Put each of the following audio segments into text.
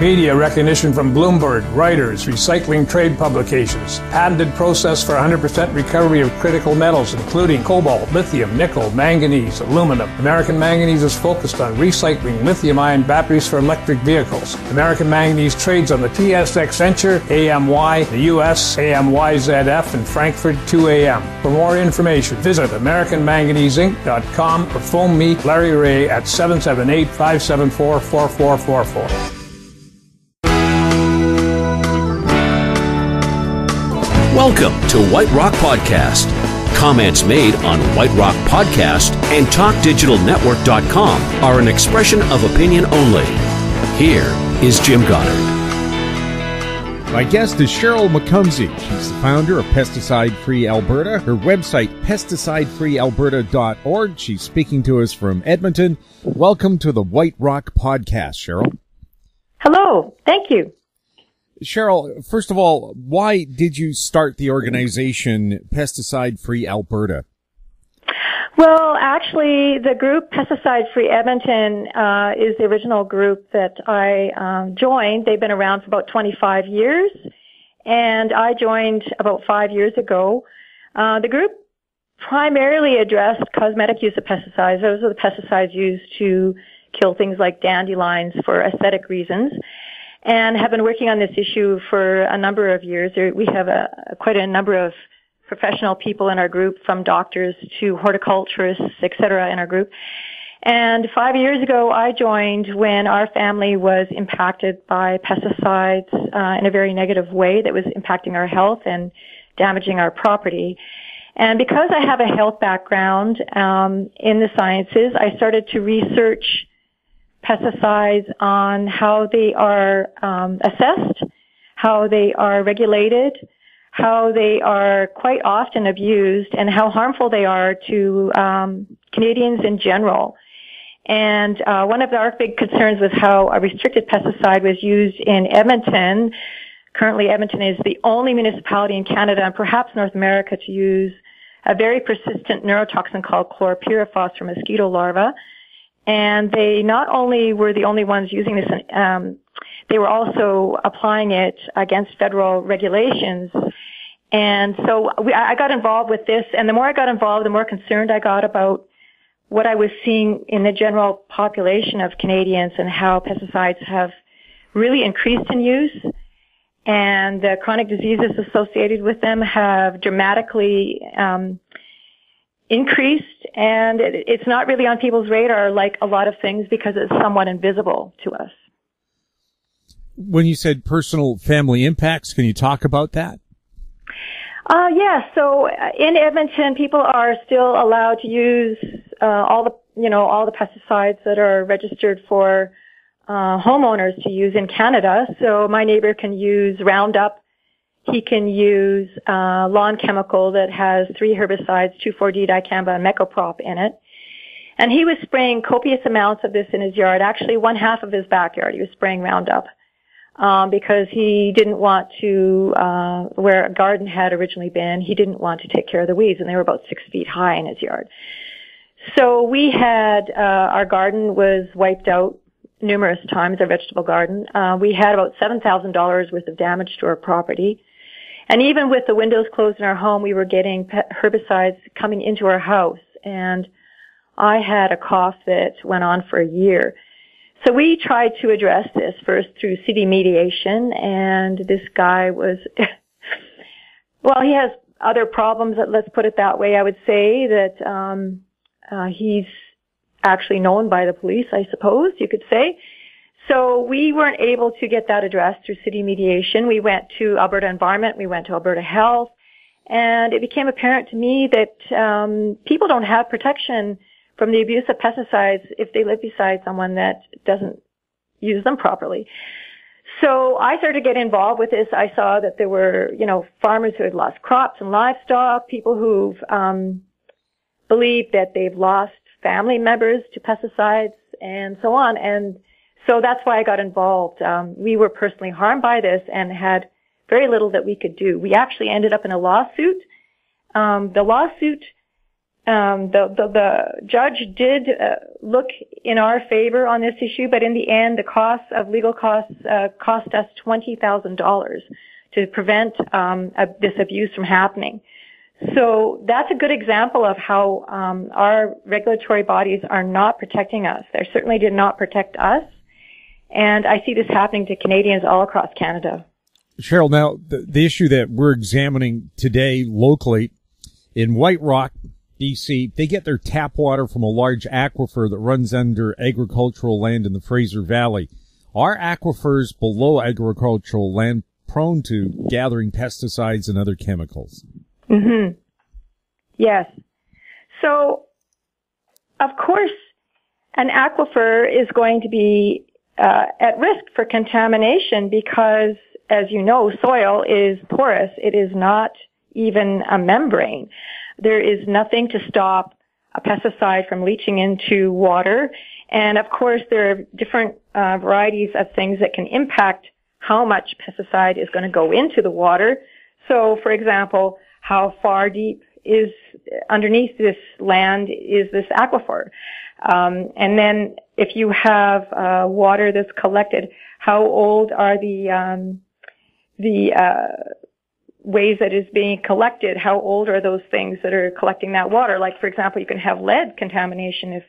Media recognition from Bloomberg, Reuters, recycling trade publications. Patented process for 100% recovery of critical metals, including cobalt, lithium, nickel, manganese, aluminum. American Manganese is focused on recycling lithium-ion batteries for electric vehicles. American Manganese trades on the TSX Venture, AMY, the US, AMYZF, and Frankfurt 2AM. For more information, visit AmericanManganeseInc.com or phone me, Larry Ray, at 778-574-4444. Welcome to White Rock Podcast. Comments made on White Rock Podcast and TalkDigitalNetwork.com are an expression of opinion only. Here is Jim Goddard. My guest is Sheryl McCumsey. She's the founder of Pesticide Free Alberta. Her website, pesticidefreealberta.org. She's speaking to us from Edmonton. Welcome to the White Rock Podcast, Sheryl. Hello. Thank you. Sheryl, first of all, why did you start the organization Pesticide Free Alberta? Well, actually, the group Pesticide Free Edmonton is the original group that I joined. They've been around for about 25 years, and I joined about 5 years ago. The group primarily addressed cosmetic use of pesticides. Those are the pesticides used to kill things like dandelions for aesthetic reasons, and have been working on this issue for a number of years. We have quite a number of professional people in our group, from doctors to horticulturists, etc., in our group. And 5 years ago, I joined when our family was impacted by pesticides in a very negative way that was impacting our health and damaging our property. And because I have a health background in the sciences, I started to research pesticides on how they are assessed, how they are regulated, how they are quite often abused, and how harmful they are to Canadians in general. And one of our big concerns was how a restricted pesticide was used in Edmonton. Currently, Edmonton is the only municipality in Canada and perhaps North America to use a very persistent neurotoxin called chlorpyrifos for mosquito larvae. And they not only were the only ones using this, they were also applying it against federal regulations. And so I got involved with this, and the more I got involved, the more concerned I got about what I was seeing in the general population of Canadians and how pesticides have really increased in use, and the chronic diseases associated with them have dramatically increased, and it's not really on people's radar like a lot of things because it's somewhat invisible to us. When you said personal family impacts, can you talk about that? Yeah, so in Edmonton, people are still allowed to use all the pesticides that are registered for homeowners to use in Canada. So my neighbor can use Roundup. He can use lawn chemical that has 3 herbicides, 2,4-D dicamba and mecoprop in it. And he was spraying copious amounts of this in his yard. Actually, 1/2 of his backyard, he was spraying Roundup because he didn't want to, where a garden had originally been, he didn't want to take care of the weeds, and they were about 6 feet high in his yard. So we had, our garden was wiped out numerous times, our vegetable garden. We had about $7,000 worth of damage to our property. And even with the windows closed in our home, we were getting herbicides coming into our house. And I had a cough that went on for a year. So we tried to address this first through city mediation. And this guy was, well, he has other problems, let's put it that way. I would say that he's actually known by the police, I suppose you could say. So we weren't able to get that addressed through city mediation. We went to Alberta Environment, we went to Alberta Health, and it became apparent to me that people don't have protection from the abuse of pesticides if they live beside someone that doesn't use them properly. So I started to get involved with this. I saw that there were, farmers who had lost crops and livestock, people who've believed that they've lost family members to pesticides and so on. And so that's why I got involved. We were personally harmed by this and had very little that we could do. We actually ended up in a lawsuit. The lawsuit the judge did look in our favor on this issue, but in the end, the costs of legal costs cost us $20,000 to prevent this abuse from happening. So that's a good example of how our regulatory bodies are not protecting us. They certainly did not protect us, and I see this happening to Canadians all across Canada. Sheryl, now the issue that we're examining today locally in White Rock, BC, they get their tap water from a large aquifer that runs under agricultural land in the Fraser Valley. Are aquifers below agricultural land prone to gathering pesticides and other chemicals? Mm-hmm. Yes. So, of course, an aquifer is going to be at risk for contamination because, as you know, soil is porous. It is not even a membrane. There is nothing to stop a pesticide from leaching into water. And of course, there are different varieties of things that can impact how much pesticide is going to go into the water. So, for example, how far deep is underneath this land is this aquifer? And then if you have water that's collected, how old are the ways that is being collected? How old are those things that are collecting that water? Like, for example, you can have lead contamination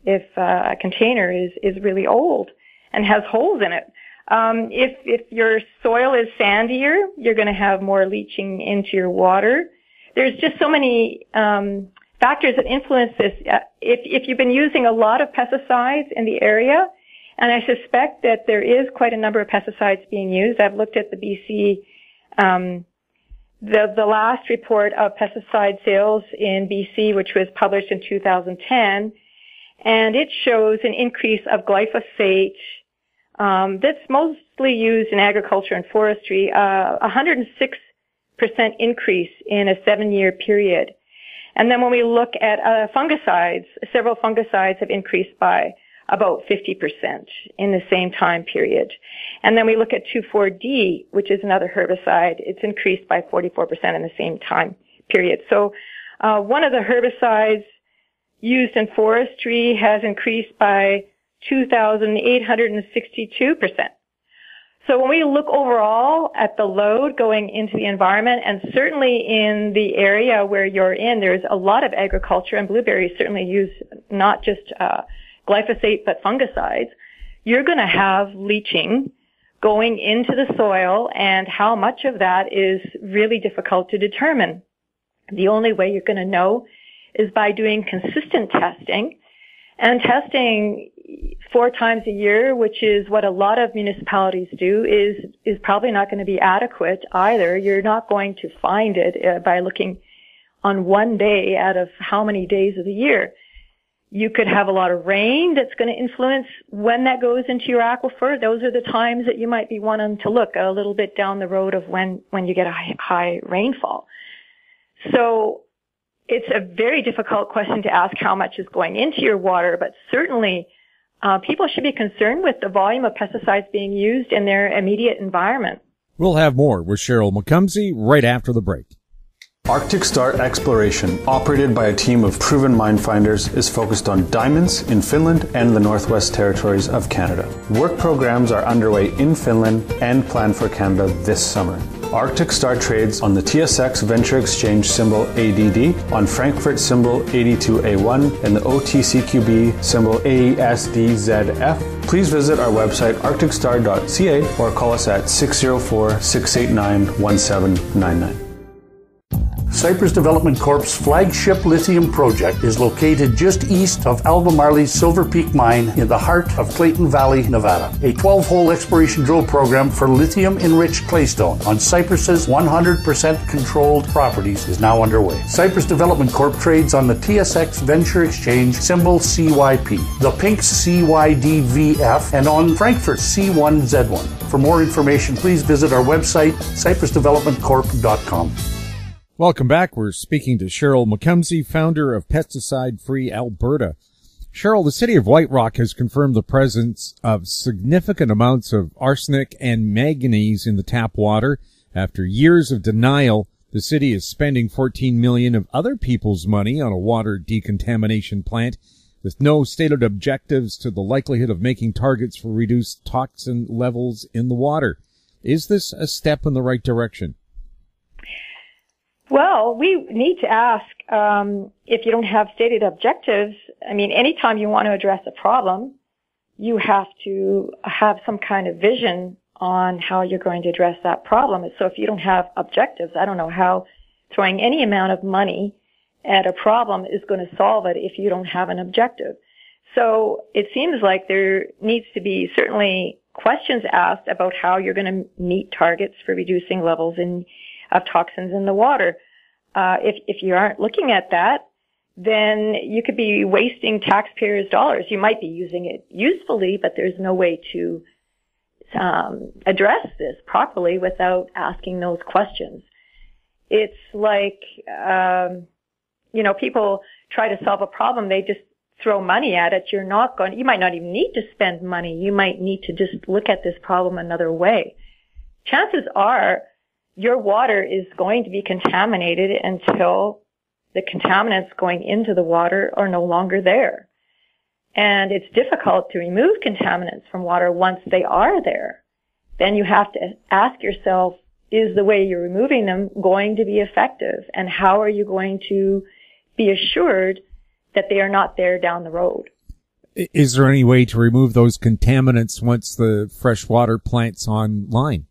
if a container is really old and has holes in it. If your soil is sandier, you're going to have more leaching into your water. There's just so many factors that influence this. If you've been using a lot of pesticides in the area, and I suspect that there is quite a number of pesticides being used. I've looked at the BC, the last report of pesticide sales in BC, which was published in 2010, and it shows an increase of glyphosate that's mostly used in agriculture and forestry, 106% increase in a 7-year period. And then when we look at fungicides, several fungicides have increased by about 50% in the same time period. And then we look at 2,4-D, which is another herbicide. It's increased by 44% in the same time period. So one of the herbicides used in forestry has increased by 2,862%. So when we look overall at the load going into the environment, and certainly in the area where you're in, there's a lot of agriculture, and blueberries certainly use not just glyphosate but fungicides, you're going to have leaching going into the soil, and how much of that is really difficult to determine. The only way you're going to know is by doing consistent testing, and testing 4 times a year, which is what a lot of municipalities do, is probably not going to be adequate either. You're not going to find it by looking on one day out of how many days of the year. You could have a lot of rain that's going to influence when that goes into your aquifer. Those are the times that you might be wanting to look a little bit down the road of when you get a high rainfall. So it's a very difficult question to ask how much is going into your water, but certainly people should be concerned with the volume of pesticides being used in their immediate environment. We'll have more with Sheryl McCumsey right after the break. Arctic Star Exploration, operated by a team of proven mine finders, is focused on diamonds in Finland and the Northwest Territories of Canada. Work programs are underway in Finland and planned for Canada this summer. Arctic Star trades on the TSX Venture Exchange symbol ADD, on Frankfurt symbol 82A1, and the OTCQB symbol ASDZF. Please visit our website arcticstar.ca or call us at 604-689-1799. Cypress Development Corp's flagship lithium project is located just east of Albemarle's Silver Peak mine in the heart of Clayton Valley, Nevada. A 12-hole exploration drill program for lithium-enriched claystone on Cypress's 100% controlled properties is now underway. Cypress Development Corp trades on the TSX Venture Exchange symbol CYP, the Pink's CYDVF, and on Frankfurt's C1Z1. For more information, please visit our website, cypressdevelopmentcorp.com. Welcome back. We're speaking to Sheryl McCumsey, founder of Pesticide Free Alberta. Sheryl, the city of White Rock has confirmed the presence of significant amounts of arsenic and manganese in the tap water. After years of denial, The city is spending $14 million of other people's money on a water decontamination plant with no stated objectives to the likelihood of making targets for reduced toxin levels in the water. Is this a step in the right direction? Well, we need to ask, if you don't have stated objectives, I mean, anytime you want to address a problem, you have to have some kind of vision on how you're going to address that problem. So if you don't have objectives, I don't know how throwing any amount of money at a problem is going to solve it if you don't have an objective. So it seems like there needs to be certainly questions asked about how you're going to meet targets for reducing levels of toxins in the water. If you aren't looking at that, then you could be wasting taxpayers' dollars. You might be using it usefully, but there's no way to address this properly without asking those questions. It's like, people try to solve a problem. They just throw money at it. You might not even need to spend money. You might need to just look at this problem another way. Chances are your water is going to be contaminated until the contaminants going into the water are no longer there. And it's difficult to remove contaminants from water once they are there. Then you have to ask yourself, is the way you're removing them going to be effective? And how are you going to be assured that they are not there down the road? Is there any way to remove those contaminants once the freshwater plant's online?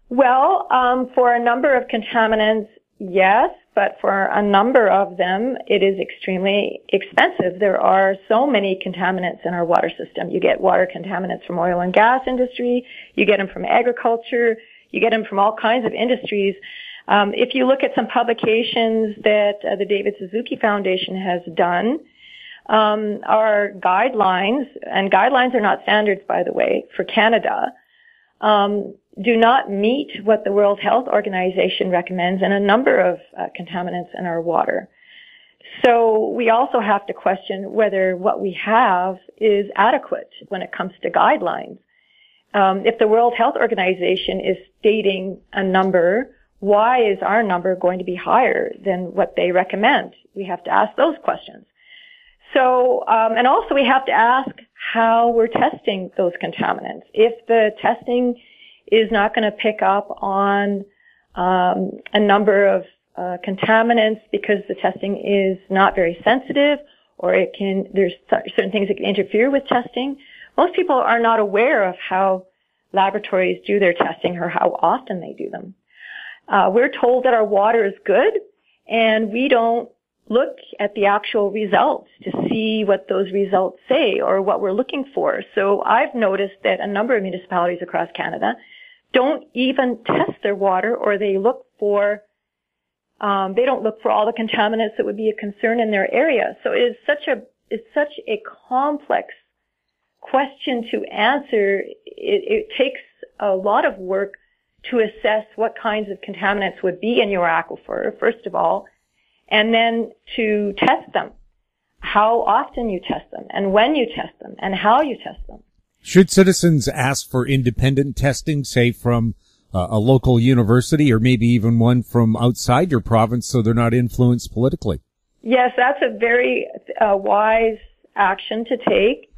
Well, for a number of contaminants, yes, but for a number of them, it is extremely expensive. There are so many contaminants in our water system. You get water contaminants from oil and gas industry. You get them from agriculture. You get them from all kinds of industries. If you look at some publications that the David Suzuki Foundation has done, our guidelines, and guidelines are not standards, by the way, for Canada, do not meet what the World Health Organization recommends in a number of contaminants in our water. So we also have to question whether what we have is adequate when it comes to guidelines. If the World Health Organization is stating a number, why is our number going to be higher than what they recommend? We have to ask those questions. So, and also we have to ask how we're testing those contaminants. If the testing is not going to pick up on a number of contaminants because the testing is not very sensitive, or there's certain things that can interfere with testing. Most people are not aware of how laboratories do their testing or how often they do them. We're told that our water is good, and we don't look at the actual results to see what those results say or what we're looking for. So I've noticed that a number of municipalities across Canada don't even test their water, or they don't look for all the contaminants that would be a concern in their area. So it's such a complex question to answer. It takes a lot of work to assess what kinds of contaminants would be in your aquifer, first of all, and then to test them, how often you test them, and when you test them, and how you test them. Should citizens ask for independent testing, say from a local university or maybe even one from outside your province, so they're not influenced politically? Yes, that's a very wise action to take.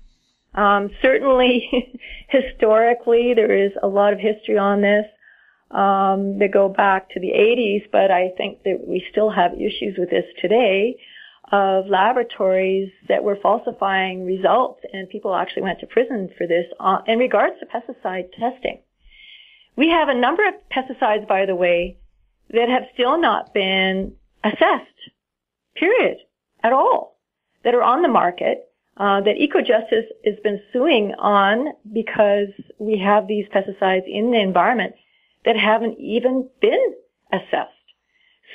Certainly, historically, there is a lot of history on this that go back to the 80s, but I think that we still have issues with this today of laboratories that were falsifying results, and people actually went to prison for this in regards to pesticide testing. We have a number of pesticides, by the way, that have still not been assessed, period, at all, that are on the market, that EcoJustice has been suing on because we have these pesticides in the environment that haven't even been assessed.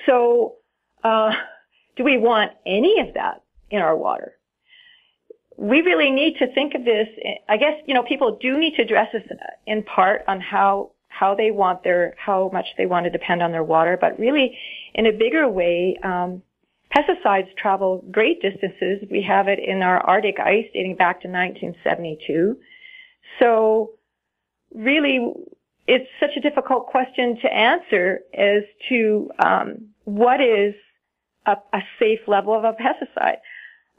So, do we want any of that in our water? We really need to think of this. I guess, people do need to address this in part on how much they want to depend on their water, but really in a bigger way, pesticides travel great distances. We have it in our Arctic ice dating back to 1972. So really, it's such a difficult question to answer as to what is a safe level of a pesticide.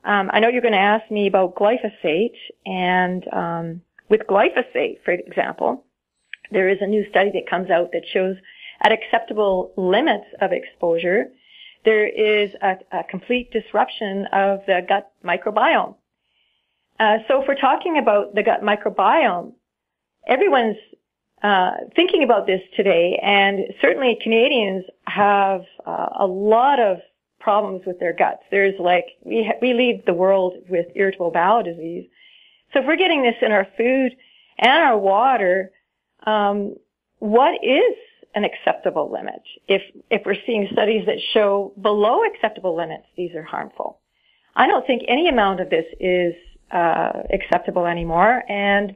I know you're going to ask me about glyphosate, and with glyphosate, for example, there is a new study that comes out that shows at acceptable limits of exposure, there is a complete disruption of the gut microbiome. So if we're talking about the gut microbiome, everyone's thinking about this today, and certainly Canadians have a lot of problems with their guts. There's we leave the world with irritable bowel disease. So if we're getting this in our food and our water, what is an acceptable limit? If we're seeing studies that show below acceptable limits, these are harmful. I don't think any amount of this is acceptable anymore, and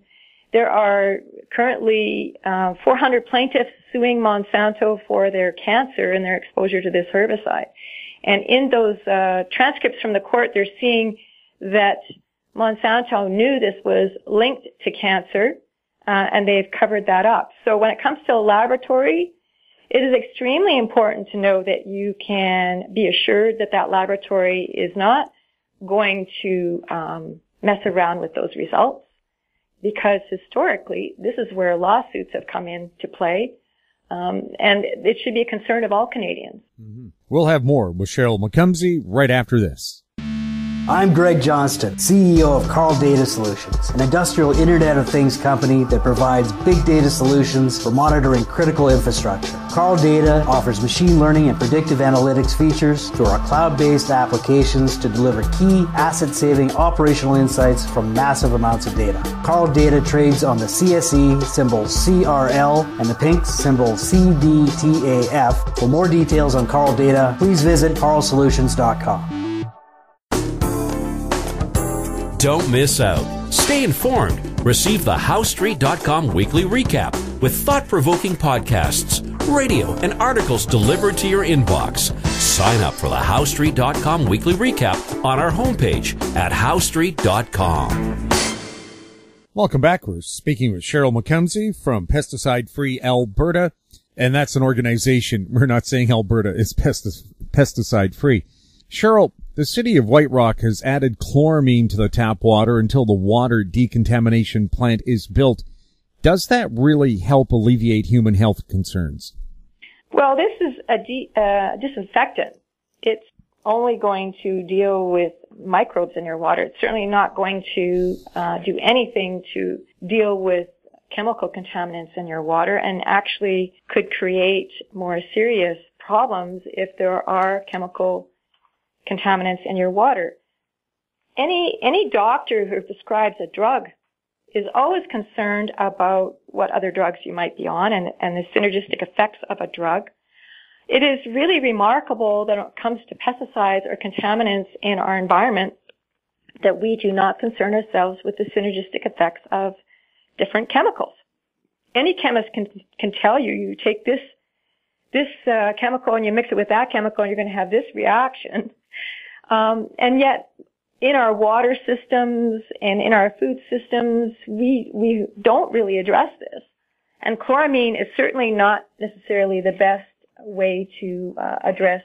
there are currently 400 plaintiffs suing Monsanto for their cancer and their exposure to this herbicide. And in those transcripts from the court, they're seeing that Monsanto knew this was linked to cancer, and they've covered that up. So when it comes to a laboratory, it is extremely important to know that you can be assured that that laboratory is not going to mess around with those results, because historically, this is where lawsuits have come into play, and it should be a concern of all Canadians. Mm-hmm. We'll have more with Sheryl McCumsey right after this. I'm Greg Johnston, CEO of Carl Data Solutions, an industrial Internet of Things company that provides big data solutions for monitoring critical infrastructure. Carl Data offers machine learning and predictive analytics features through our cloud-based applications to deliver key asset-saving operational insights from massive amounts of data. Carl Data trades on the CSE symbol CRL and the pink symbol CDTAF. For more details on Carl Data, please visit carlsolutions.com. Don't miss out. Stay informed. Receive the HowStreet.com weekly recap with thought-provoking podcasts, radio, and articles delivered to your inbox. Sign up for the HowStreet.com weekly recap on our homepage at HowStreet.com. Welcome back. We're speaking with Sheryl McCumsey from Pesticide Free Alberta, and that's an organization. We're not saying Alberta is pesticide free. Sheryl, the city of White Rock has added chloramine to the tap water until the water decontamination plant is built. Does that really help alleviate human health concerns? Well, this is a disinfectant. It's only going to deal with microbes in your water. It's certainly not going to do anything to deal with chemical contaminants in your water, and actually could create more serious problems if there are chemical contaminants in your water. Any doctor who prescribes a drug is always concerned about what other drugs you might be on and the synergistic effects of a drug. It is really remarkable that when it comes to pesticides or contaminants in our environment that we do not concern ourselves with the synergistic effects of different chemicals. Any chemist can tell you, you take this chemical and you mix it with that chemical and you're going to have this reaction. And yet, in our water systems and in our food systems, we don't really address this. And chloramine is certainly not necessarily the best way to address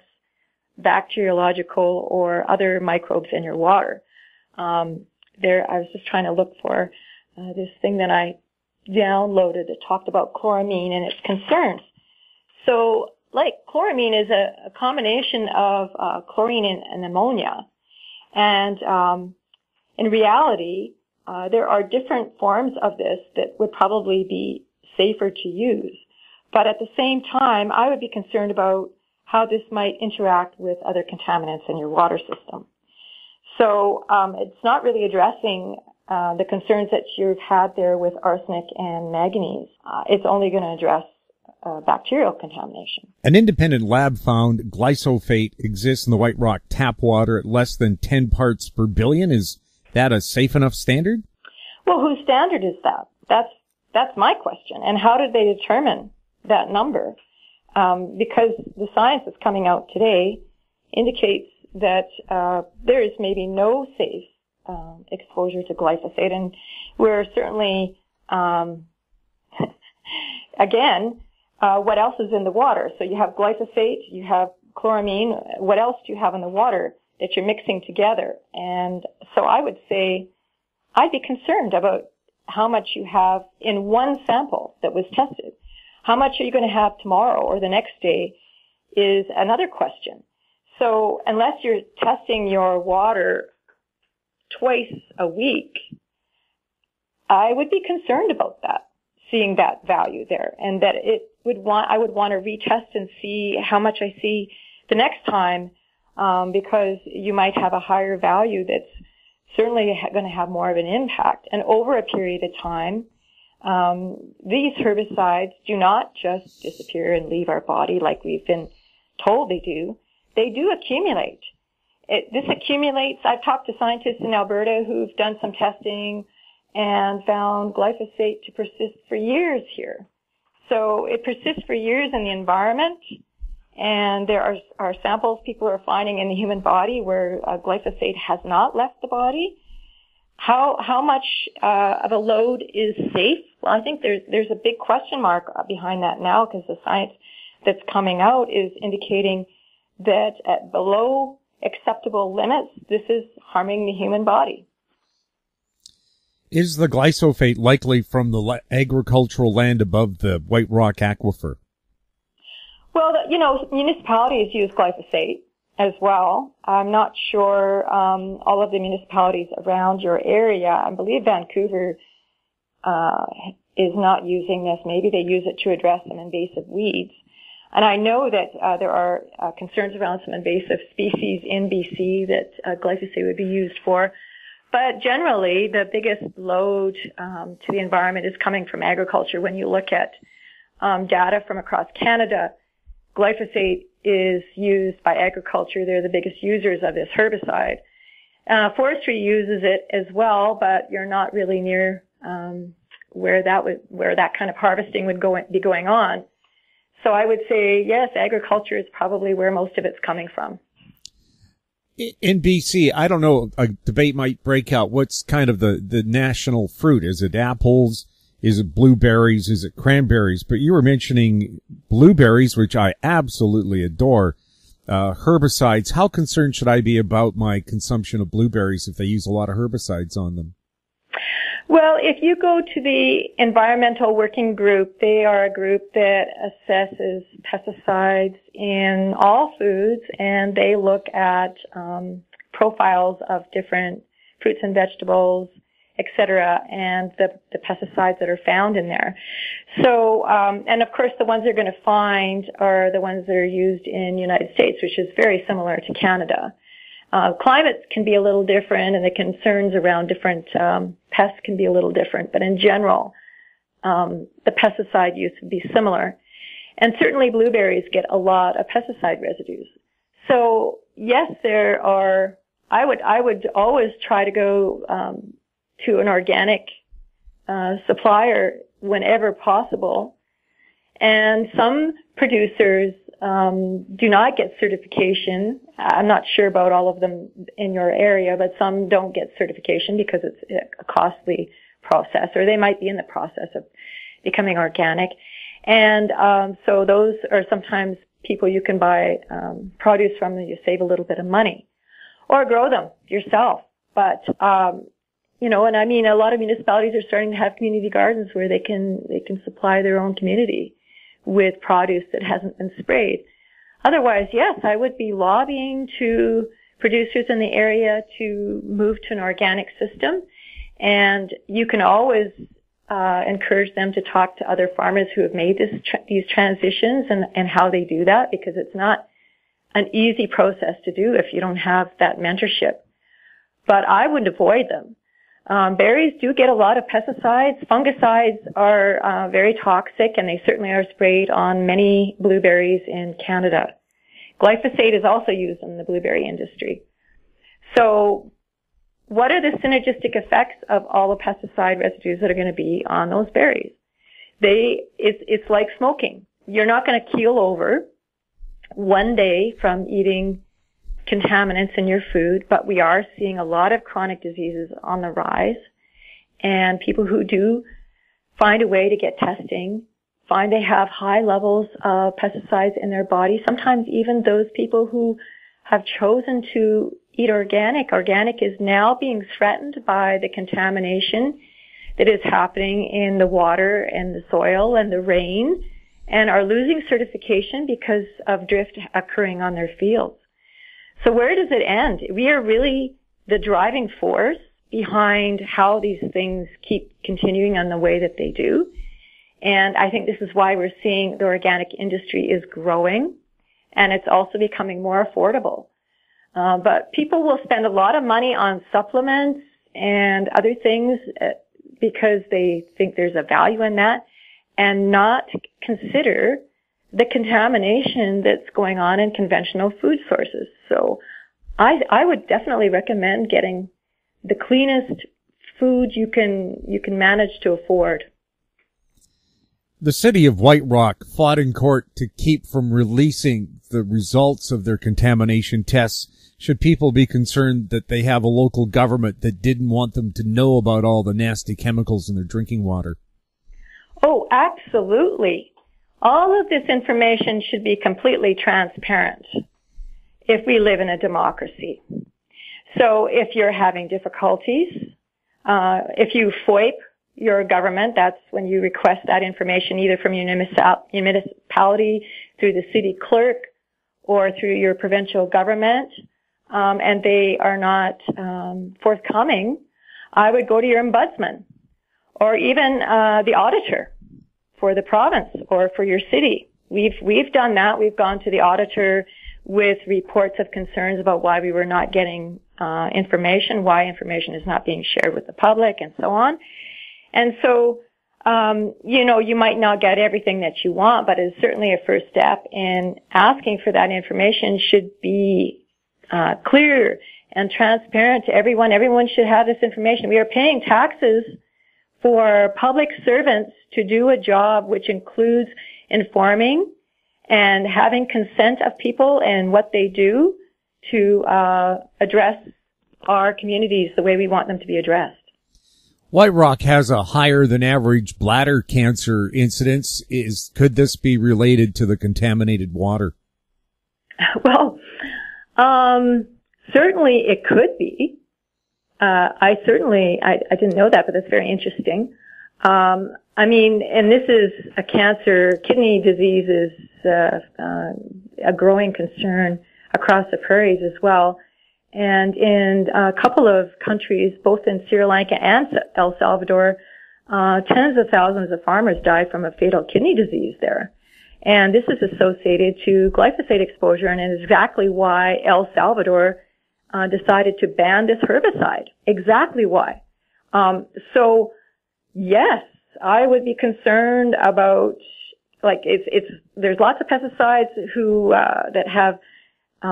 bacteriological or other microbes in your water. I was just trying to look for this thing that I downloaded that talked about chloramine and its concerns. So, chloramine is a combination of chlorine and ammonia. And in reality, there are different forms of this that would probably be safer to use. But at the same time, I would be concerned about how this might interact with other contaminants in your water system. So it's not really addressing the concerns that you've had there with arsenic and manganese. It's only going to address bacterial contamination. An independent lab found glyphosate exists in the White Rock tap water at less than 10 parts per billion. Is that a safe enough standard? Well, whose standard is that? That's my question. And how did they determine that number? Because the science that's coming out today indicates that there is maybe no safe exposure to glyphosate, and we're certainly again, what else is in the water? So you have glyphosate, you have chloramine. What else do you have in the water that you're mixing together? And so I would say I'd be concerned about how much you have in one sample that was tested. How much are you going to have tomorrow or the next day is another question. So unless you're testing your water twice a week, I would be concerned about that, seeing that value there, and that I would want to retest and see how much I see the next time, because you might have a higher value that's certainly going to have more of an impact. And over a period of time, these herbicides do not just disappear and leave our body like we've been told they do. They do accumulate. This accumulates. I've talked to scientists in Alberta who've done some testing and found glyphosate to persist for years here. So it persists for years in the environment, and there are samples people are finding in the human body where glyphosate has not left the body. How much of a load is safe? Well, I think there's a big question mark behind that now, because the science that's coming out is indicating that at below acceptable limits, this is harming the human body. Is the glyphosate likely from the agricultural land above the White Rock Aquifer? Well, municipalities use glyphosate as well. I'm not sure all of the municipalities around your area. I believe Vancouver is not using this. Maybe they use it to address some invasive weeds. And I know that there are concerns around some invasive species in BC that glyphosate would be used for. But generally, the biggest load to the environment is coming from agriculture. When you look at data from across Canada, glyphosate is used by agriculture. They're the biggest users of this herbicide. Forestry uses it as well, but you're not really near where that kind of harvesting would be going on. So I would say, yes, agriculture is probably where most of it's coming from. In BC, I don't know, a debate might break out. What's kind of the national fruit? Is it apples? Is it blueberries? Is it cranberries? But you were mentioning blueberries, which I absolutely adore. Herbicides. How concerned should I be about my consumption of blueberries if they use a lot of herbicides on them? Well, if you go to the Environmental Working Group, they are a group that assesses pesticides in all foods, and they look at profiles of different fruits and vegetables, etc., and the pesticides that are found in there. So, and of course, the ones they're going to find are the ones that are used in the United States, which is very similar to Canada. Climates can be a little different, and the concerns around different pests can be a little different, but in general, the pesticide use would be similar. And certainly blueberries get a lot of pesticide residues. So yes, there are, I would always try to go to an organic supplier whenever possible. And some producers do not get certification. I'm not sure about all of them in your area, but some don't get certification because it's a costly process, or they might be in the process of becoming organic. And so those are sometimes people you can buy produce from, and you save a little bit of money, or grow them yourself. But and I mean, a lot of municipalities are starting to have community gardens where they can supply their own community with produce that hasn't been sprayed. Otherwise, yes, I would be lobbying to producers in the area to move to an organic system. And you can always encourage them to talk to other farmers who have made these transitions and how they do that, because it's not an easy process to do if you don't have that mentorship. But I would avoid them. Berries do get a lot of pesticides. Fungicides are very toxic, and they certainly are sprayed on many blueberries in Canada. Glyphosate is also used in the blueberry industry. So what are the synergistic effects of all the pesticide residues that are going to be on those berries? It's like smoking. You're not going to keel over one day from eating contaminants in your food, but we are seeing a lot of chronic diseases on the rise, and people who do find a way to get testing find they have high levels of pesticides in their body. Sometimes even those people who have chosen to eat organic. Organic is now being threatened by the contamination that is happening in the water and the soil and the rain, and are losing certification because of drift occurring on their fields. So where does it end? We are really the driving force behind how these things keep continuing on the way that they do. And I think this is why we're seeing the organic industry is growing, and it's also becoming more affordable. But people will spend a lot of money on supplements and other things because they think there's a value in that, and not consider the contamination that's going on in conventional food sources. So I would definitely recommend getting the cleanest food you can manage to afford. The city of White Rock fought in court to keep from releasing the results of their contamination tests. Should people be concerned that they have a local government that didn't want them to know about all the nasty chemicals in their drinking water? Oh, absolutely. All of this information should be completely transparent if we live in a democracy. So if you're having difficulties, if you FOIP your government, that's when you request that information either from your municipality, through the city clerk, or through your provincial government, and they are not forthcoming, I would go to your ombudsman, or even the auditor for the province or for your city. We've done that. We've gone to the auditor with reports of concerns about why we were not getting information, why information is not being shared with the public, and so on. And so, you might not get everything that you want, but it's certainly a first step, and asking for that information should be clear and transparent to everyone. Everyone should have this information. We are paying taxes for public servants to do a job which includes informing and having consent of people and what they do to address our communities the way we want them to be addressed. White Rock has a higher than average bladder cancer incidence. Could this be related to the contaminated water? Well, certainly it could be. I didn't know that, but that's very interesting. And this is a cancer. Kidney disease is a growing concern across the prairies as well. And in a couple of countries, both in Sri Lanka and El Salvador, tens of thousands of farmers died from a fatal kidney disease there. And this is associated to glyphosate exposure, and is exactly why El Salvador decided to ban this herbicide. Exactly why. So, yes, I would be concerned about, there's lots of pesticides that have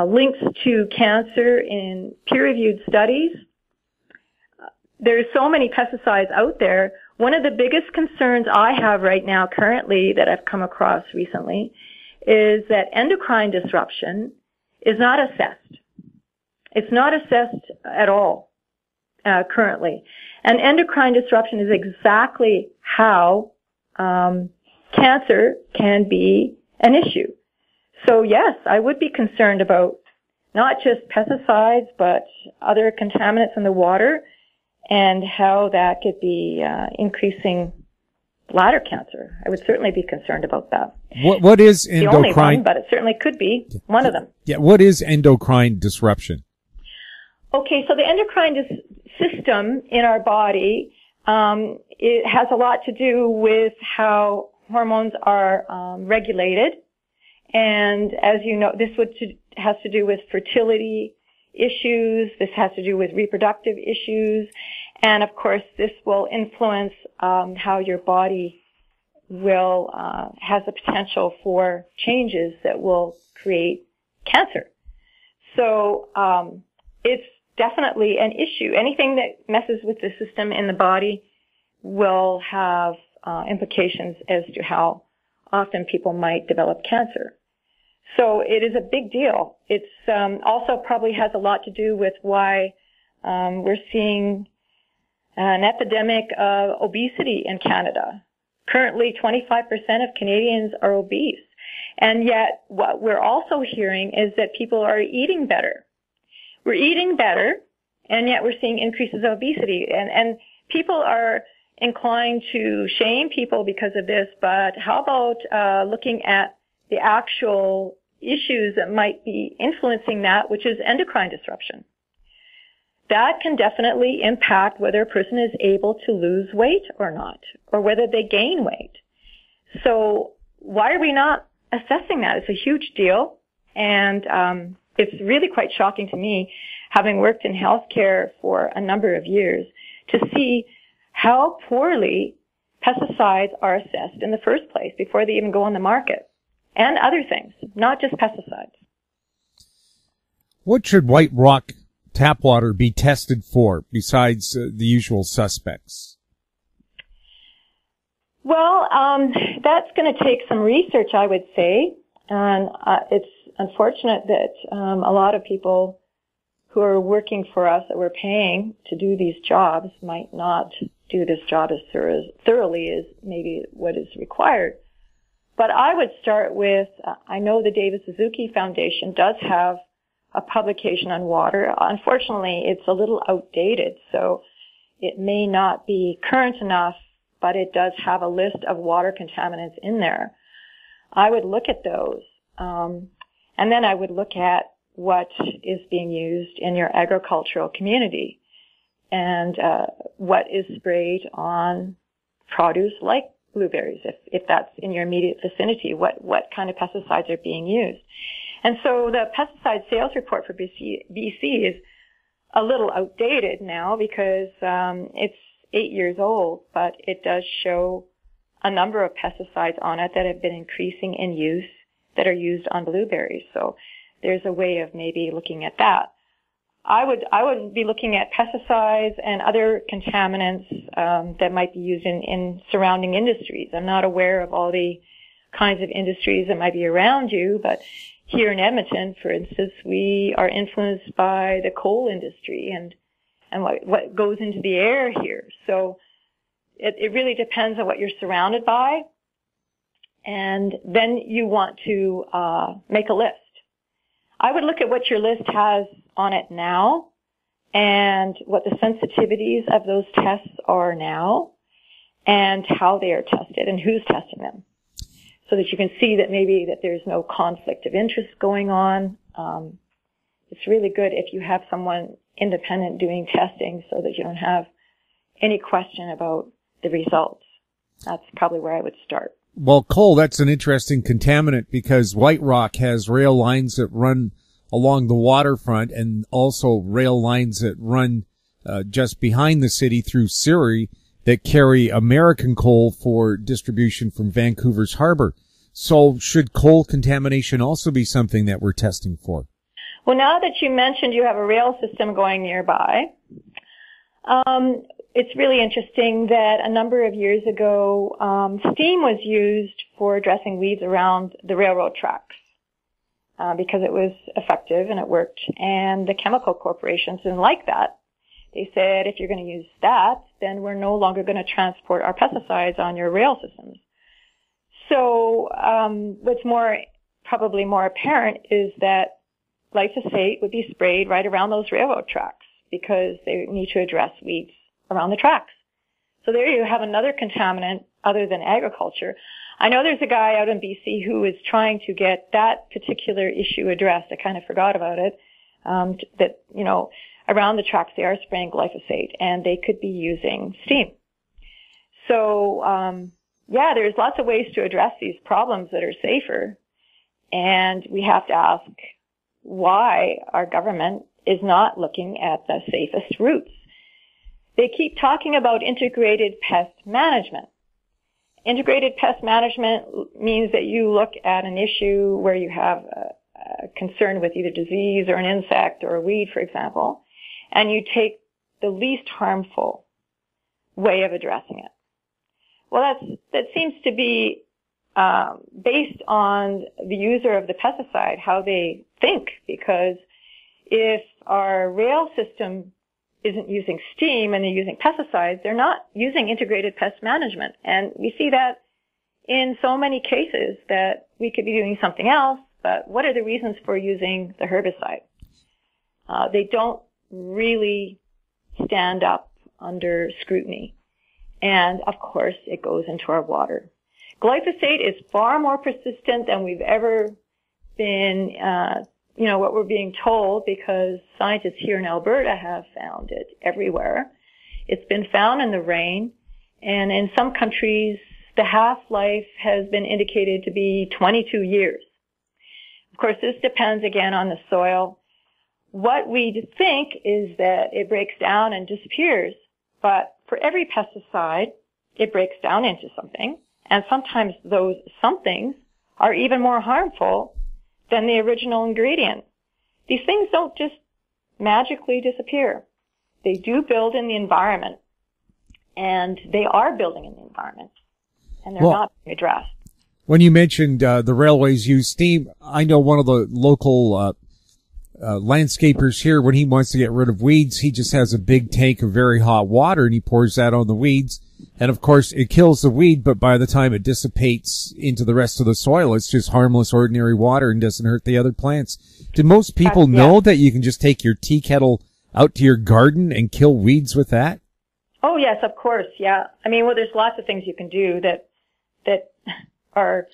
links to cancer in peer-reviewed studies. There's so many pesticides out there. One of the biggest concerns I have right now currently that I've come across recently is that endocrine disruption is not assessed. It's not assessed at all currently. And endocrine disruption is exactly how cancer can be an issue. So yes, I would be concerned about not just pesticides, but other contaminants in the water, and how that could be increasing bladder cancer. I would certainly be concerned about that. What is endocrine? The only one, but it certainly could be one of them. Yeah. What is endocrine disruption? Okay, so the endocrine system in our body, it has a lot to do with how hormones are regulated. And as you know, this has to do with fertility issues. This has to do with reproductive issues. And of course, this will influence how your body will has the potential for changes that will create cancer. So it's definitely an issue. Anything that messes with the system in the body will have implications as to how often people might develop cancer. So it is a big deal. It's also probably has a lot to do with why we're seeing an epidemic of obesity in Canada. Currently, 25% of Canadians are obese. And yet, what we're also hearing is that people are eating better. We're eating better, and yet we're seeing increases of obesity. And people are inclined to shame people because of this, but how about looking at the actual issues that might be influencing that, which is endocrine disruption. That can definitely impact whether a person is able to lose weight or not, or whether they gain weight. So why are we not assessing that? It's a huge deal, and it's really quite shocking to me, having worked in healthcare for a number of years, to see how poorly pesticides are assessed in the first place before they even go on the market, and other things, not just pesticides. What should White Rock tap water be tested for besides the usual suspects? Well, that's going to take some research, I would say, and it's unfortunate that a lot of people who are working for us that we're paying to do these jobs might not do this job as thoroughly as maybe what is required. But I would start with, I know the David Suzuki Foundation does have a publication on water. Unfortunately, it's a little outdated, so it may not be current enough, but it does have a list of water contaminants in there. I would look at those, and then I would look at what is being used in your agricultural community and what is sprayed on produce like blueberries, if that's in your immediate vicinity, what kind of pesticides are being used. And so the pesticide sales report for BC is a little outdated now because it's 8 years old, but it does show a number of pesticides on it that have been increasing in use that are used on blueberries. So there's a way of maybe looking at that. I would be looking at pesticides and other contaminants that might be used in surrounding industries. I'm not aware of all the kinds of industries that might be around you, but here in Edmonton, for instance, we are influenced by the coal industry and what goes into the air here. So it really depends on what you're surrounded by. And then you want to make a list. I would look at what your list has on it now and what the sensitivities of those tests are now and how they are tested and who's testing them, so that you can see that maybe that there's no conflict of interest going on. It's really good if you have someone independent doing testing so that you don't have any question about the results. That's probably where I would start. Well, coal, that's an interesting contaminant because White Rock has rail lines that run along the waterfront and also rail lines that run just behind the city through Surrey that carry American coal for distribution from Vancouver's harbor. So should coal contamination also be something that we're testing for? Well, now that you mentioned you have a rail system going nearby, it's really interesting that a number of years ago, steam was used for addressing weeds around the railroad tracks because it was effective and it worked. And the chemical corporations didn't like that. They said, if you're going to use that, then we're no longer going to transport our pesticides on your rail systems. So what's probably more apparent is that glyphosate would be sprayed right around those railroad tracks because they need to address weeds around the tracks. So there you have another contaminant other than agriculture. I know there's a guy out in BC who is trying to get that particular issue addressed. I kind of forgot about it. That, around the tracks they are spraying glyphosate and they could be using steam. So, there's lots of ways to address these problems that are safer. And we have to ask why our government is not looking at the safest routes. They keep talking about integrated pest management. Integrated pest management means that you look at an issue where you have a concern with either disease or an insect or a weed, for example, and you take the least harmful way of addressing it. Well, that seems to be based on the user of the pesticide, how they think, because if our rail system isn't using steam and they're using pesticides, they're not using integrated pest management. And we see that in so many cases that we could be doing something else, but what are the reasons for using the herbicide? They don't really stand up under scrutiny. And of course, it goes into our water. Glyphosate is far more persistent than we've ever been, what we're being told, because scientists here in Alberta have found it everywhere. It's been found in the rain, and in some countries, the half-life has been indicated to be 22 years. Of course, this depends again on the soil. What we think is that it breaks down and disappears, but for every pesticide, it breaks down into something, and sometimes those somethings are even more harmful than the original ingredient. These things don't just magically disappear. They do build in the environment, and they are building in the environment, and they're not being addressed. When you mentioned the railways use steam, I know one of the local landscapers here, when he wants to get rid of weeds, he just has a big tank of very hot water and he pours that on the weeds. And of course, it kills the weed, but by the time it dissipates into the rest of the soil, it's just harmless, ordinary water and doesn't hurt the other plants. Do most people know that you can just take your tea kettle out to your garden and kill weeds with that? Oh, yes, of course, yeah. I mean, well, there's lots of things you can do that are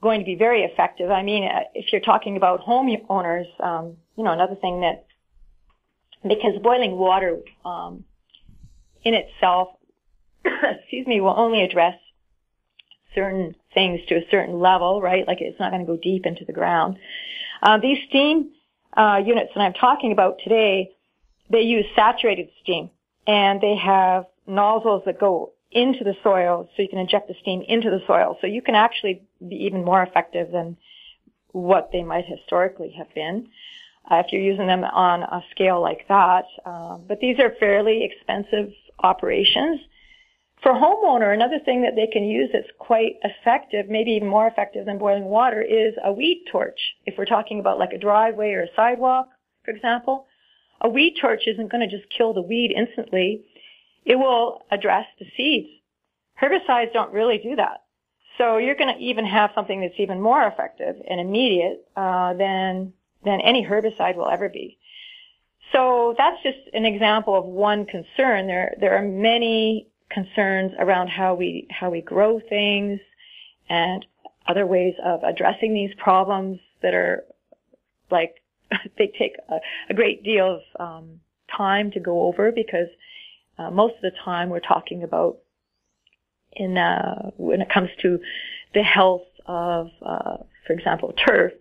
going to be very effective. I mean, if you're talking about homeowners, another thing that, because boiling water in itself, will only address certain things to a certain level, right? Like it's not going to go deep into the ground. These steam units that I'm talking about today, they use saturated steam, and they have nozzles that go into the soil, so you can inject the steam into the soil. So you can actually be even more effective than what they might historically have been if you're using them on a scale like that. But these are fairly expensive operations. For a homeowner, another thing that they can use that's quite effective, maybe even more effective than boiling water, is a weed torch. If we're talking about like a driveway or a sidewalk, for example, a weed torch isn't going to just kill the weed instantly. It will address the seeds. Herbicides don't really do that. So you're going to even have something that's even more effective and immediate than any herbicide will ever be. So that's just an example of one concern. There are many concerns around how we grow things and other ways of addressing these problems that are like they take a great deal of time to go over, because most of the time we're talking about when it comes to the health of, for example, turf,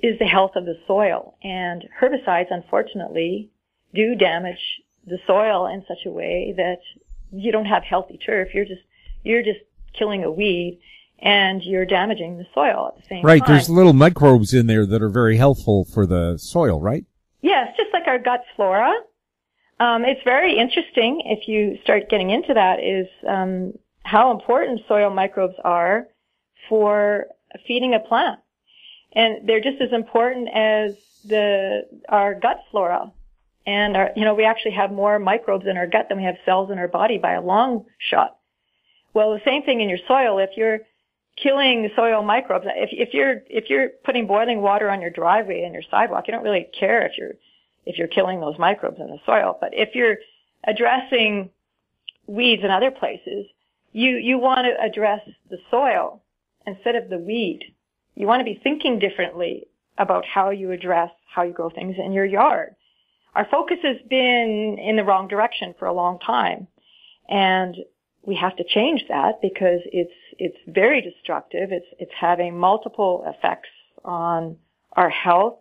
is the health of the soil. And herbicides, unfortunately, do damage the soil in such a way that you don't have healthy turf. You're just killing a weed, and you're damaging the soil at the same time. Right, there's little microbes in there that are very helpful for the soil, right? Yes, just like our gut flora. It's very interesting, if you start getting into that, is how important soil microbes are for feeding a plant. And they're just as important as our gut flora. And we actually have more microbes in our gut than we have cells in our body by a long shot. Well, the same thing in your soil. If you're killing soil microbes, if you're putting boiling water on your driveway and your sidewalk, you don't really care if you're killing those microbes in the soil. But if you're addressing weeds in other places, you want to address the soil instead of the weed. You want to be thinking differently about how you grow things in your yard. Our focus has been in the wrong direction for a long time, and we have to change that, because it's very destructive. It's having multiple effects on our health.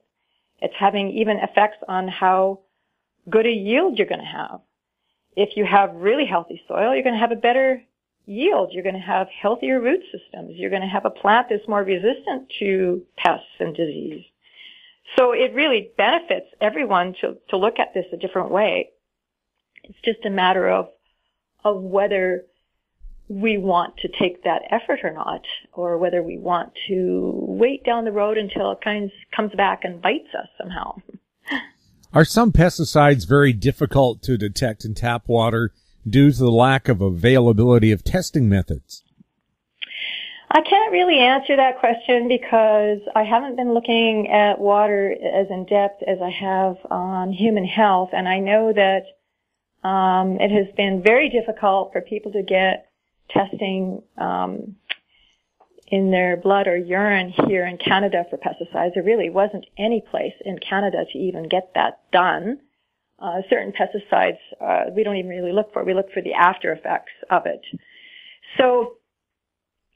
It's having even effects on how good a yield you're going to have. If you have really healthy soil, you're going to have a better yield. You're going to have healthier root systems. You're going to have a plant that's more resistant to pests and disease. So it really benefits everyone to look at this a different way. It's just a matter of whether we want to take that effort or not, or whether we want to wait down the road until it comes back and bites us somehow. Are some pesticides very difficult to detect in tap water due to the lack of availability of testing methods? I can't really answer that question because I haven't been looking at water as in depth as I have on human health, and I know that it has been very difficult for people to get testing in their blood or urine here in Canada for pesticides. There really wasn't any place in Canada to even get that done. Certain pesticides we don't even really look for. We look for the after effects of it. So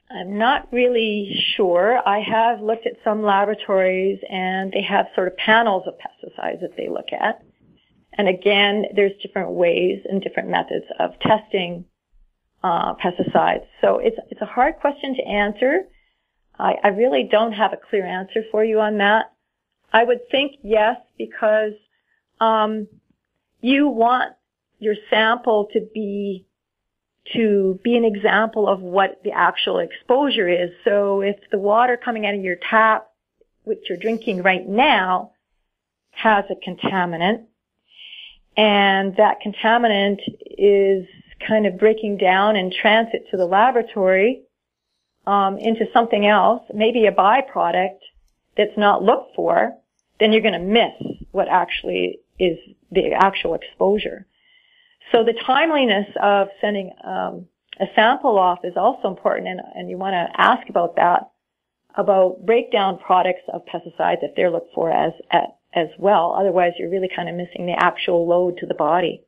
I'm not really sure. I have looked at some laboratories and they have sort of panels of pesticides that they look at. And again, there's different ways and different methods of testing pesticides. So it's a hard question to answer. I really don't have a clear answer for you on that. I would think yes, because you want your sample to be an example of what the actual exposure is. So if the water coming out of your tap, which you're drinking right now, has a contaminant, and that contaminant is kind of breaking down in transit to the laboratory into something else, maybe a byproduct that's not looked for, then you're going to miss what actually is the actual exposure. So the timeliness of sending a sample off is also important, and you want to ask about that, about breakdown products of pesticides if they're looked for as well. Otherwise, you're really kind of missing the actual load to the body.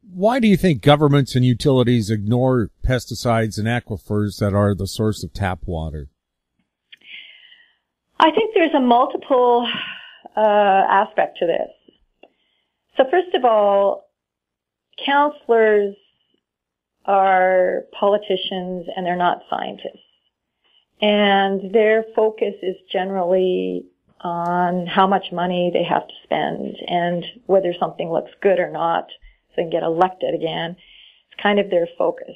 Why do you think governments and utilities ignore pesticides and aquifers that are the source of tap water? I think there's a multiple aspect to this. So first of all, counselors are politicians and they're not scientists. And their focus is generally on how much money they have to spend and whether something looks good or not so they can get elected again. It's kind of their focus.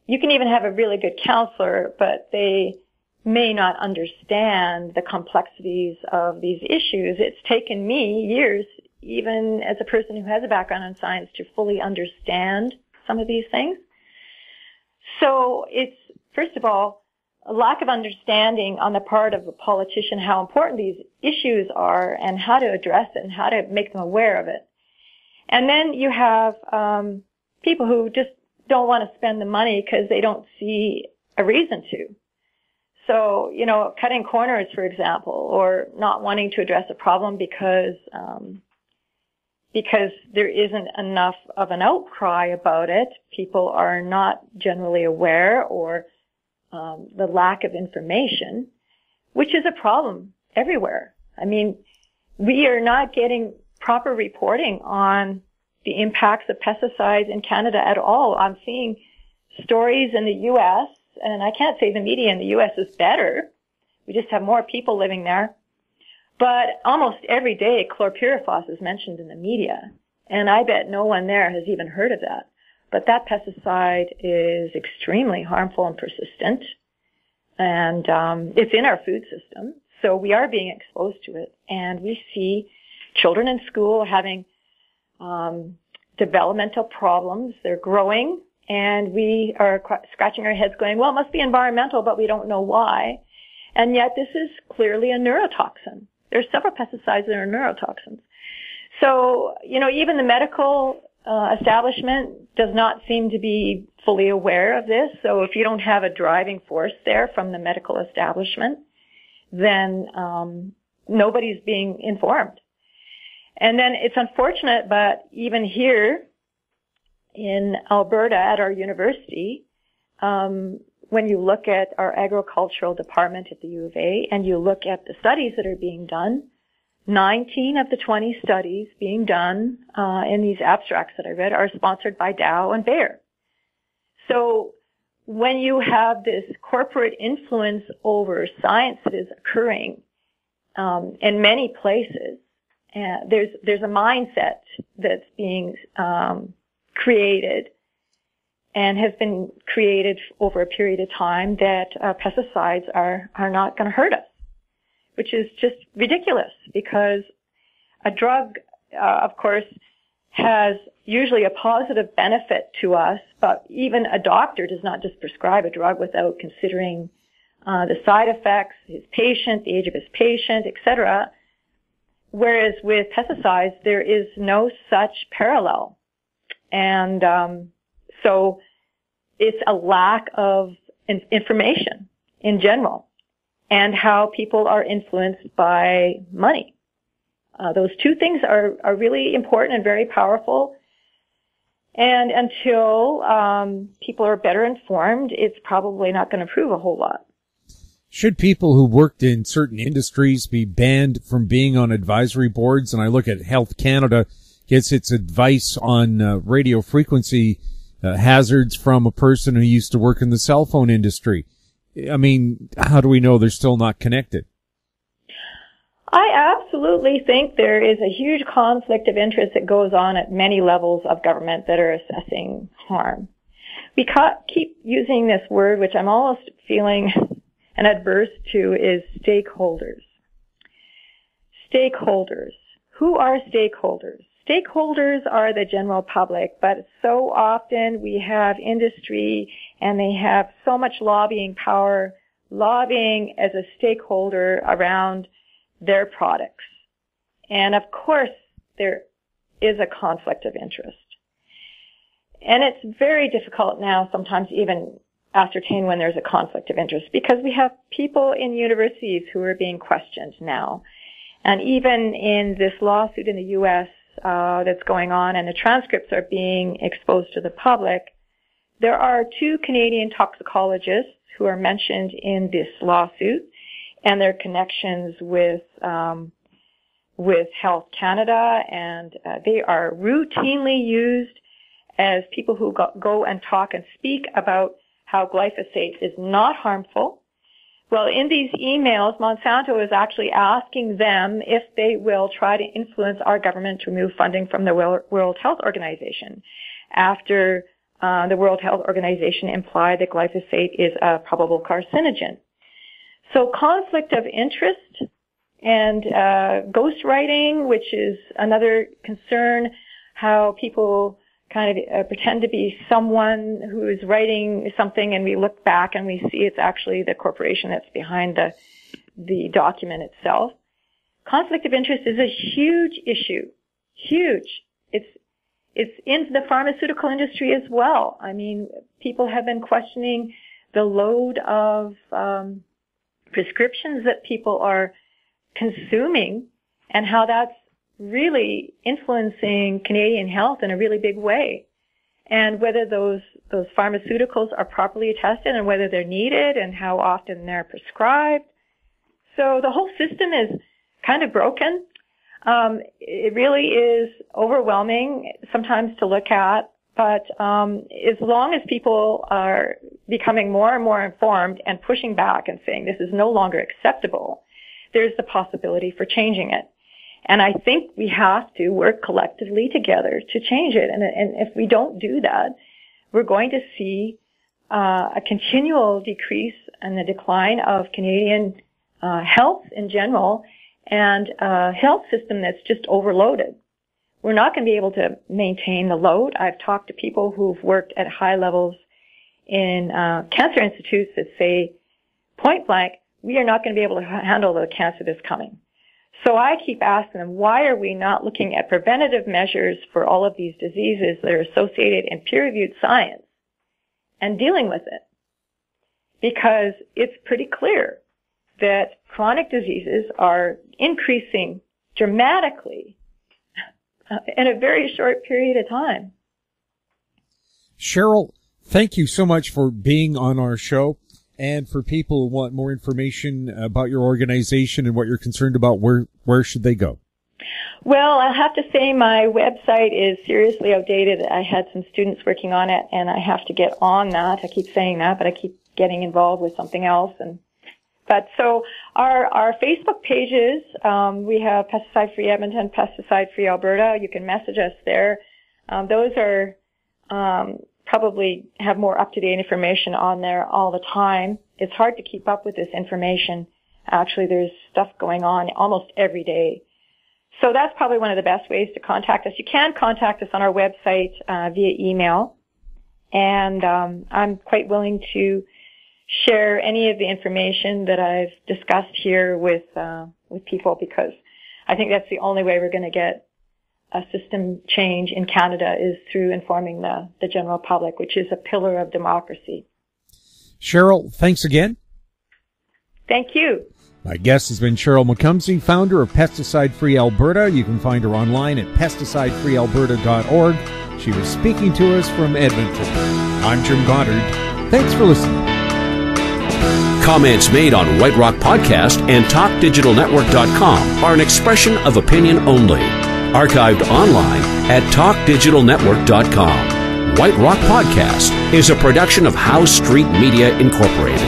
You can even have a really good counselor, but they may not understand the complexities of these issues. It's taken me years, even as a person who has a background in science, to fully understand some of these things. So it's, first of all, a lack of understanding on the part of a politician how important these issues are and how to address it and how to make them aware of it. And then you have people who just don't want to spend the money because they don't see a reason to. So, cutting corners, for example, or not wanting to address a problem because there isn't enough of an outcry about it. People are not generally aware, or the lack of information, which is a problem everywhere. I mean, we are not getting proper reporting on the impacts of pesticides in Canada at all. I'm seeing stories in the U.S., and I can't say the media in the U.S. is better. We just have more people living there. But almost every day, chlorpyrifos is mentioned in the media, and I bet no one there has even heard of that. But that pesticide is extremely harmful and persistent, and it's in our food system, so we are being exposed to it. And we see children in school having developmental problems. They're growing, and we are scratching our heads going, well, it must be environmental, but we don't know why. And yet this is clearly a neurotoxin. There are several pesticides that are neurotoxins. So, even the medical establishment does not seem to be fully aware of this. So if you don't have a driving force there from the medical establishment, then nobody's being informed. And then it's unfortunate, but even here in Alberta at our university, when you look at our agricultural department at the U of A and you look at the studies that are being done, 19 of the 20 studies being done in these abstracts that I read are sponsored by Dow and Bayer. So when you have this corporate influence over science that is occurring in many places, there's a mindset that's being created and has been created over a period of time that pesticides are not going to hurt us, which is just ridiculous because, a drug, of course, has usually a positive benefit to us, but even a doctor does not just prescribe a drug without considering the side effects, his patient, the age of his patient, etc. Whereas with pesticides, there is no such parallel. And so it's a lack of information in general and how people are influenced by money. Those two things are really important and very powerful. And until people are better informed, it's probably not going to prove a whole lot. Should people who worked in certain industries be banned from being on advisory boards? And I look at Health Canada gets its advice on radio frequency hazards from a person who used to work in the cell phone industry. I mean, how do we know they're still not connected? I absolutely think there is a huge conflict of interest that goes on at many levels of government that are assessing harm. We keep using this word, which I'm almost feeling an adverse to, is stakeholders. Stakeholders. Who are stakeholders? Stakeholders are the general public, but so often we have industry and they have so much lobbying power, lobbying as a stakeholder around their products. And of course, there is a conflict of interest. And it's very difficult now sometimes even ascertain when there's a conflict of interest because we have people in universities who are being questioned now. And even in this lawsuit in the U.S. That's going on and the transcripts are being exposed to the public, there are 2 Canadian toxicologists who are mentioned in this lawsuit and their connections with Health Canada, and they are routinely used as people who go and talk and speak about how glyphosate is not harmful. Well, in these emails, Monsanto is actually asking them if they will try to influence our government to remove funding from the World Health Organization after the World Health Organization implied that glyphosate is a probable carcinogen. So conflict of interest and ghostwriting, which is another concern, how people kind of pretend to be someone who is writing something and we look back and we see it's actually the corporation that's behind the document itself. Conflict of interest is a huge issue. Huge. It's in the pharmaceutical industry as well. I mean, people have been questioning the load of prescriptions that people are consuming and how that's really influencing Canadian health in a really big way. And whether those pharmaceuticals are properly tested and whether they're needed and how often they're prescribed. So the whole system is kind of broken. It really is overwhelming sometimes to look at, but as long as people are becoming more and more informed and pushing back and saying this is no longer acceptable, there's the possibility for changing it. And I think we have to work collectively together to change it. And if we don't do that, we're going to see a continual decrease and the decline of Canadian health in general and a health system that's just overloaded. We're not going to be able to maintain the load. I've talked to people who've worked at high levels in cancer institutes that say, point blank, we are not going to be able to handle the cancer that's coming. So I keep asking them, why are we not looking at preventative measures for all of these diseases that are associated in peer-reviewed science and dealing with it? Because it's pretty clear that chronic diseases are increasing dramatically in a very short period of time. Sheryl, thank you so much for being on our show. And for people who want more information about your organization and what you're concerned about, where should they go? Well, I'll have to say my website is seriously outdated. I had some students working on it, and I have to get on that. I keep saying that, but I keep getting involved with something else. But so our Facebook pages, we have Pesticide Free Edmonton, Pesticide Free Alberta. You can message us there. Those are probably have more up-to-date information on there all the time. It's hard to keep up with this information. Actually, there's stuff going on almost every day. So that's probably one of the best ways to contact us. You can contact us on our website via email, and I'm quite willing to share any of the information that I've discussed here with people, because I think that's the only way we're going to get a system change in Canada, is through informing the general public, which is a pillar of democracy. Sheryl, thanks again. Thank you. My guest has been Sheryl McCumsey, founder of Pesticide Free Alberta. You can find her online at pesticidefreealberta.org. She was speaking to us from Edmonton. I'm Jim Goddard. Thanks for listening. Comments made on White Rock Podcast and TalkDigitalNetwork.com are an expression of opinion only. Archived online at TalkDigitalNetwork.com. White Rock Podcast is a production of House Street Media Incorporated.